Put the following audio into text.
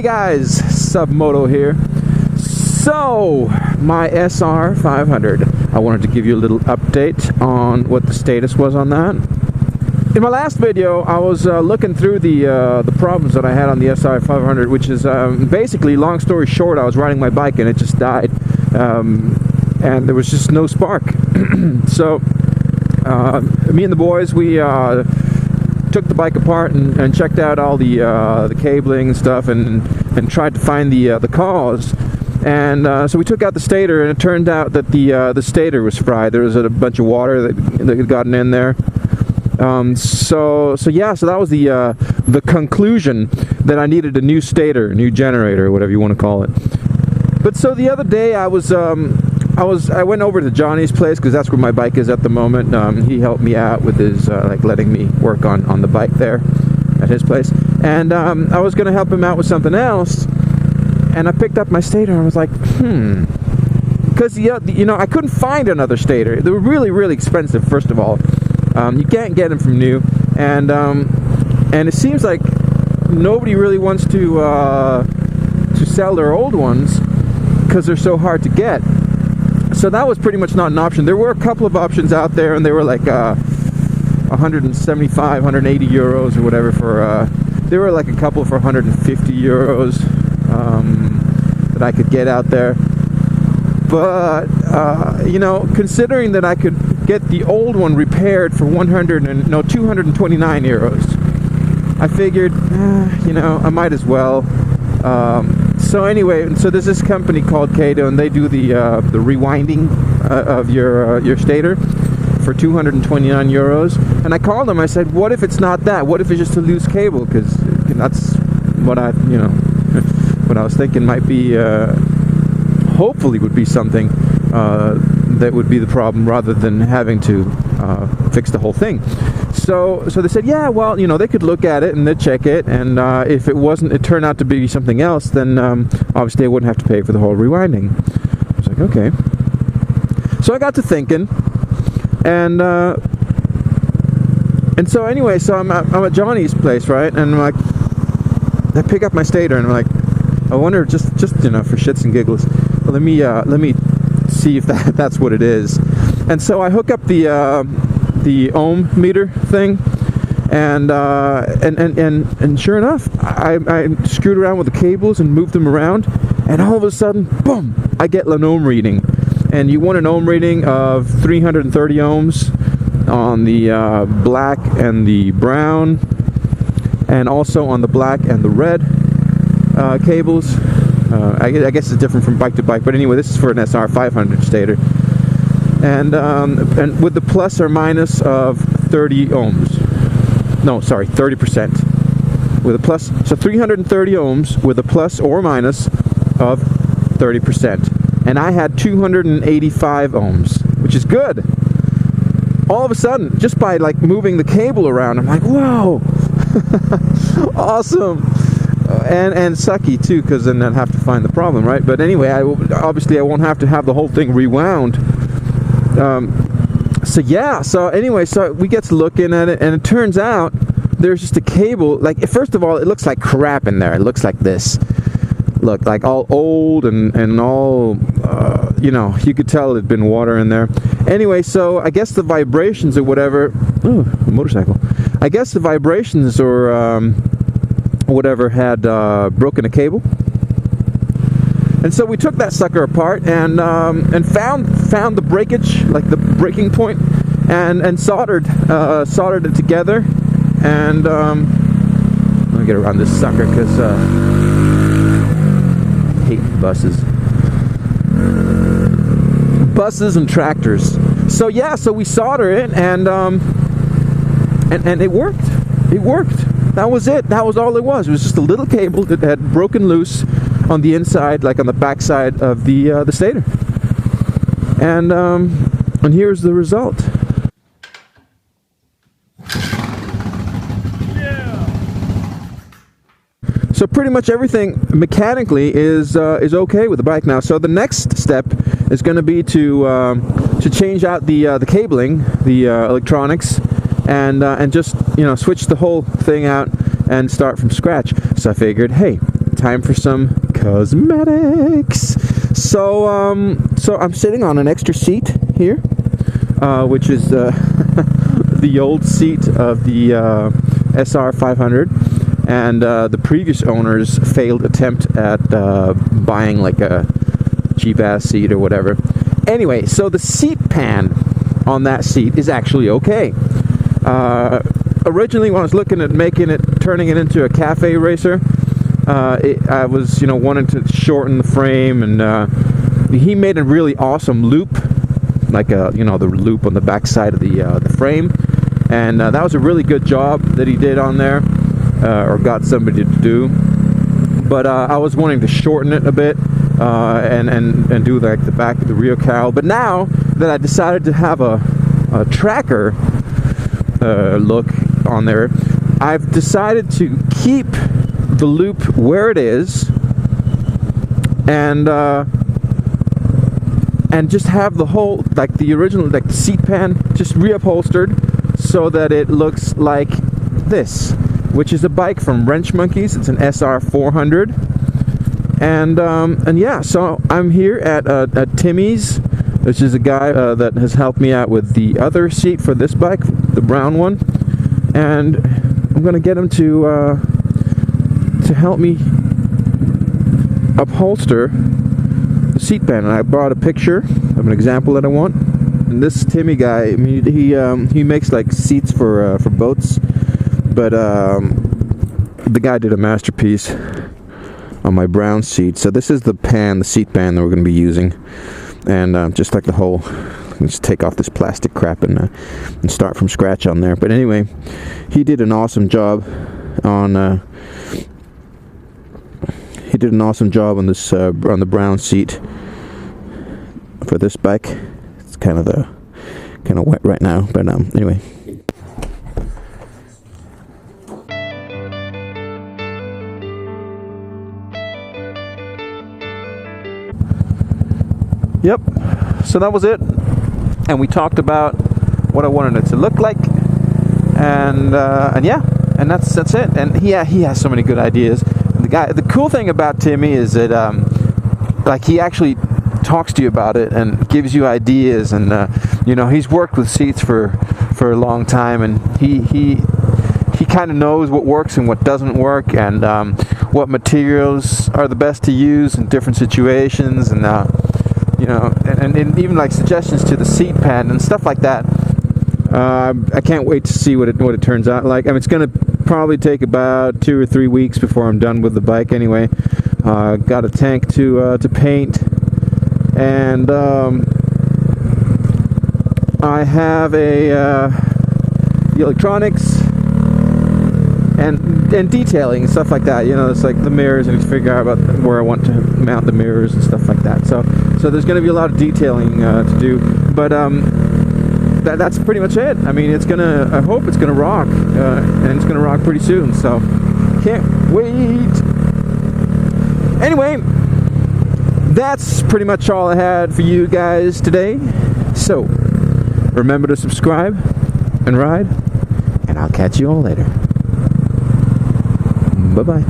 guys, Submoto here. So, my SR500. I wanted to give you a little update on what the status was on that. In my last video, I was looking through the problems that I had on the SR500, which is basically, long story short, I was riding my bike and it just died. And there was just no spark. So, me and the boys, we took the bike apart and checked out all the cabling and stuff and tried to find the cause. And so we took out the stator, and it turned out that the stator was fried. There was a bunch of water that had gotten in there. So that was the conclusion that I needed a new stator, new generator, whatever you want to call it. But so the other day I went over to Johnny's place, because that's where my bike is at the moment. He helped me out with his like letting me work on the bike there at his place, and I was going to help him out with something else, and I picked up my stator and I was like, because I couldn't find another stator. They were really expensive. First of all, you can't get them from new, and it seems like nobody really wants to sell their old ones because they're so hard to get. So that was pretty much not an option. There were a couple of options out there, and they were like 175, 180 euros or whatever for. There were like a couple for 150 euros that I could get out there. But considering that I could get the old one repaired for 229 euros, I figured, I might as well. So anyway, so there's this company called Kato, and they do the rewinding of your stator for 229 euros. And I called them. I said, "What if it's not that? What if it's just a loose cable?" Because that's what what I was thinking might be, hopefully, would be something that would be the problem, rather than having to fix the whole thing. So they said, yeah, well, they could look at it and they'd check it, and if it turned out to be something else, then obviously I wouldn't have to pay for the whole rewinding. I was like, okay. So I got to thinking, and so anyway, so I'm at Johnny's place, right? And I'm like, I pick up my stator, and I'm like, I wonder, just for shits and giggles, let me see if that's what it is. And so I hook up the ohm meter thing, and sure enough, I screwed around with the cables and moved them around, and all of a sudden, boom, I get an ohm reading. And you want an ohm reading of 330 ohms on the black and the brown, and also on the black and the red cables. I guess it's different from bike to bike, but anyway, this is for an SR500 stator. And with the plus or minus of 30 ohms. No, sorry, 30%. With a plus, so 330 ohms with a plus or minus of 30%. And I had 285 ohms, which is good. All of a sudden, just by like moving the cable around, I'm like, whoa, awesome. And sucky too, because then I'd have to find the problem, right? But anyway, obviously I won't have to have the whole thing rewound. So anyway, so we get to looking at it, and it turns out there's just a cable. Like, first of all, it looks like crap in there. It looks like this. Look, like all old and all, you could tell there'd been water in there. Anyway, so I guess the vibrations or whatever. Oh, a motorcycle. I guess the vibrations or whatever had broken a cable. And so we took that sucker apart and found the breakage, like the breaking point, and soldered it together. And let me get around this sucker, because I hate buses and tractors. So yeah, so we solder it, and it worked. It worked. That was it. That was all it was. It was just a little cable that had broken loose on the inside, like on the back side of the stator. And here's the result. Yeah. So pretty much everything mechanically is okay with the bike now. So the next step is going to be to change out the cabling, the electronics, and just switch the whole thing out and start from scratch. So I figured, hey, time for some cosmetics. So I'm sitting on an extra seat here, which is the old seat of the SR 500, and the previous owner's failed attempt at buying like a cheap ass seat or whatever. Anyway, so the seat pan on that seat is actually okay. Originally, when I was looking at turning it into a cafe racer, I was, wanting to shorten the frame, and he made a really awesome loop, like the loop on the back side of the frame, and that was a really good job that he did on there, or got somebody to do. But I was wanting to shorten it a bit, and do like the back of the rear cowl. But now that I decided to have a tracker look on there, I've decided to keep the loop where it is, and just have the whole, like the original, like the seat pan, just reupholstered so that it looks like this, which is a bike from Wrench Monkeys. It's an SR 400, and yeah, so I'm here at Timmy's, which is a guy that has helped me out with the other seat for this bike, the brown one, and I'm gonna get him to help me upholster the seat pan. And I brought a picture of an example that I want. And this Timmy guy, I mean, he makes like seats for boats, but the guy did a masterpiece on my brown seat. So this is the seat pan that we're going to be using, and just like the whole, let's take off this plastic crap and start from scratch on there. But anyway, he did an awesome job on this on the brown seat for this bike. It's kind of wet right now, but anyway. Yep, so that was it, and we talked about what I wanted it to look like, and yeah, and that's it. And he has so many good ideas. And the cool thing about Timmy is that like he actually talks to you about it and gives you ideas, and he's worked with seats for a long time, and he kind of knows what works and what doesn't work, and what materials are the best to use in different situations, and and even like suggestions to the seat pan and stuff like that. I can't wait to see what it turns out like. I mean, it's gonna probably take about 2 or 3 weeks before I'm done with the bike anyway. Got a tank to paint, and I have the electronics and detailing and stuff like that. It's like the mirrors, and figure out about where I want to mount the mirrors and stuff like that. So there's going to be a lot of detailing to do, but that's pretty much it. I mean, I hope it's gonna rock, and it's gonna rock pretty soon. So can't wait. Anyway, that's pretty much all I had for you guys today. So remember to subscribe and ride, and I'll catch you all later. Bye-bye.